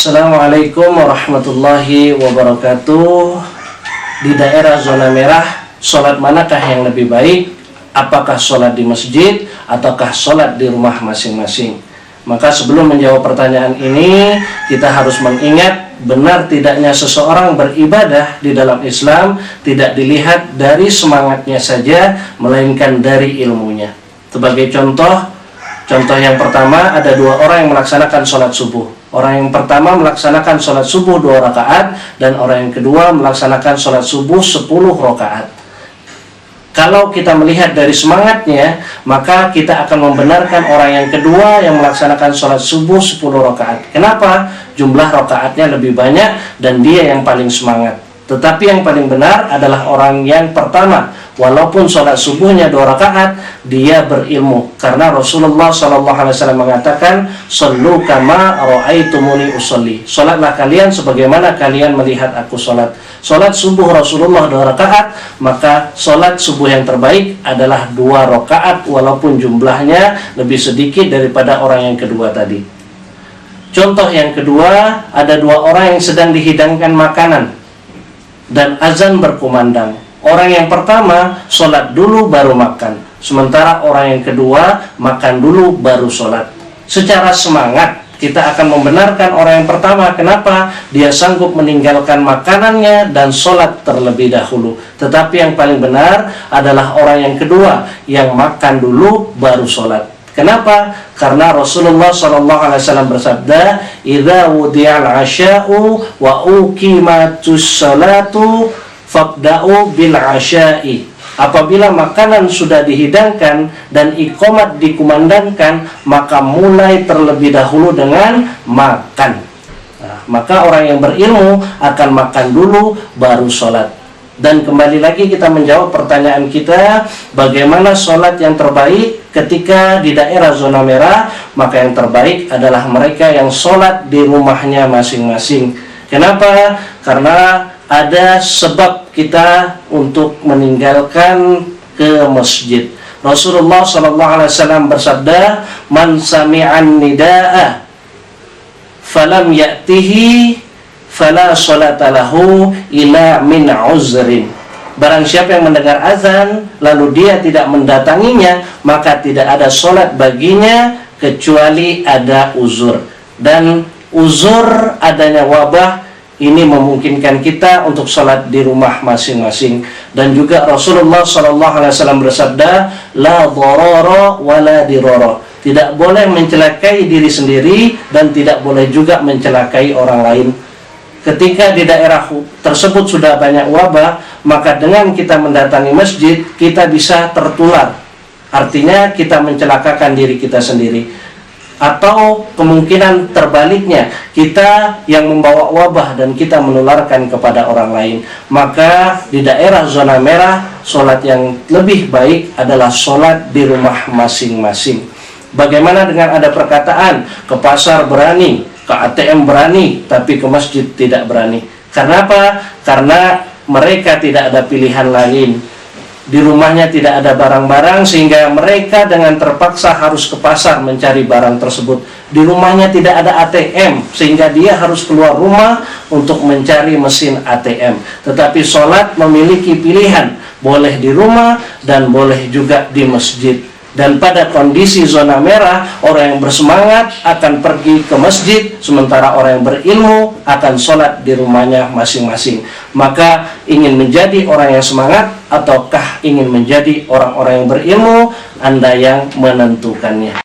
Assalamualaikum warahmatullahi wabarakatuh. Di daerah zona merah, sholat manakah yang lebih baik? Apakah sholat di masjid ataukah sholat di rumah masing-masing? Maka sebelum menjawab pertanyaan ini, kita harus mengingat benar tidaknya seseorang beribadah di dalam Islam tidak dilihat dari semangatnya saja, melainkan dari ilmunya. Sebagai contoh yang pertama, ada dua orang yang melaksanakan sholat subuh. Orang yang pertama melaksanakan sholat subuh 2 rakaat, dan orang yang kedua melaksanakan sholat subuh 10 rakaat. Kalau kita melihat dari semangatnya, maka kita akan membenarkan orang yang kedua yang melaksanakan sholat subuh 10 rakaat. Kenapa? Jumlah rakaatnya lebih banyak dan dia yang paling semangat. Tetapi yang paling benar adalah orang yang pertama. Walaupun sholat subuhnya 2 rakaat, dia berilmu. Karena Rasulullah SAW mengatakan, "Shollu kama ra'aitumuni usolli." Sholatlah kalian sebagaimana kalian melihat aku sholat. Sholat subuh Rasulullah 2 rakaat, maka sholat subuh yang terbaik adalah 2 rakaat, walaupun jumlahnya lebih sedikit daripada orang yang kedua tadi. Contoh yang kedua, ada 2 orang yang sedang dihidangkan makanan dan azan berkumandang. Orang yang pertama sholat dulu baru makan, sementara orang yang kedua makan dulu baru sholat. Secara semangat kita akan membenarkan orang yang pertama. Kenapa? Dia sanggup meninggalkan makanannya dan sholat terlebih dahulu. Tetapi yang paling benar adalah orang yang kedua, yang makan dulu baru sholat. Kenapa? Karena Rasulullah SAW bersabda, "Idza wudiyal asya'u wa uqimatus sholatu fabda'u bil asya'i." Apabila makanan sudah dihidangkan dan iqamat dikumandangkan, maka mulai terlebih dahulu dengan makan. Maka orang yang berilmu akan makan dulu baru sholat. Dan kembali lagi kita menjawab pertanyaan kita, bagaimana sholat yang terbaik ketika di daerah zona merah? Maka yang terbaik adalah mereka yang sholat di rumahnya masing-masing. Kenapa? Karena ada sebab kita untuk meninggalkan ke masjid. Rasulullah SAW bersabda, "Man sami'an nida'a falam ya'tihi fala sholata lahu ila min uzrin." Barang siapa yang mendengar azan lalu dia tidak mendatanginya, maka tidak ada sholat baginya kecuali ada uzur. Dan uzur adanya wabah ini memungkinkan kita untuk sholat di rumah masing-masing. Dan juga Rasulullah SAW bersabda, "La dharara wa la dirara." Tidak boleh mencelakai diri sendiri dan tidak boleh juga mencelakai orang lain. Ketika di daerah tersebut sudah banyak wabah, maka dengan kita mendatangi masjid, kita bisa tertular. Artinya kita mencelakakan diri kita sendiri. Atau kemungkinan terbaliknya, kita yang membawa wabah dan kita menularkan kepada orang lain. Maka di daerah zona merah, sholat yang lebih baik adalah sholat di rumah masing-masing. Bagaimana dengan ada perkataan, ke pasar berani, ke ATM berani, tapi ke masjid tidak berani? Karena apa? Karena mereka tidak ada pilihan lain. Di rumahnya tidak ada barang-barang, sehingga mereka dengan terpaksa harus ke pasar mencari barang tersebut. Di rumahnya tidak ada ATM, sehingga dia harus keluar rumah untuk mencari mesin ATM. Tetapi sholat memiliki pilihan, boleh di rumah dan boleh juga di masjid. Dan pada kondisi zona merah, orang yang bersemangat akan pergi ke masjid, sementara orang yang berilmu akan sholat di rumahnya masing-masing. Maka ingin menjadi orang yang semangat ataukah ingin menjadi orang-orang yang berilmu, Anda yang menentukannya.